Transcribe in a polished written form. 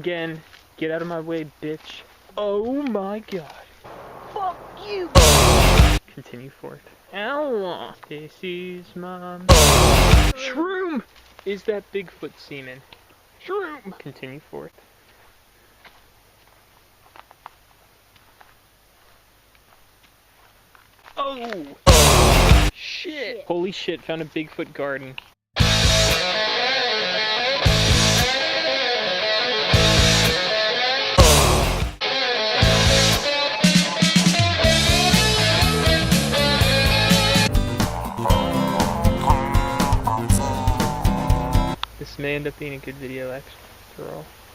Again, get out of my way, bitch. Oh my god. Fuck you! Continue forth. Ow! Stacy's mom. Shroom! Is that Bigfoot semen? Shroom! Continue forth. Oh! Shit! Holy shit, found a Bigfoot garden. This may end up being a good video after all.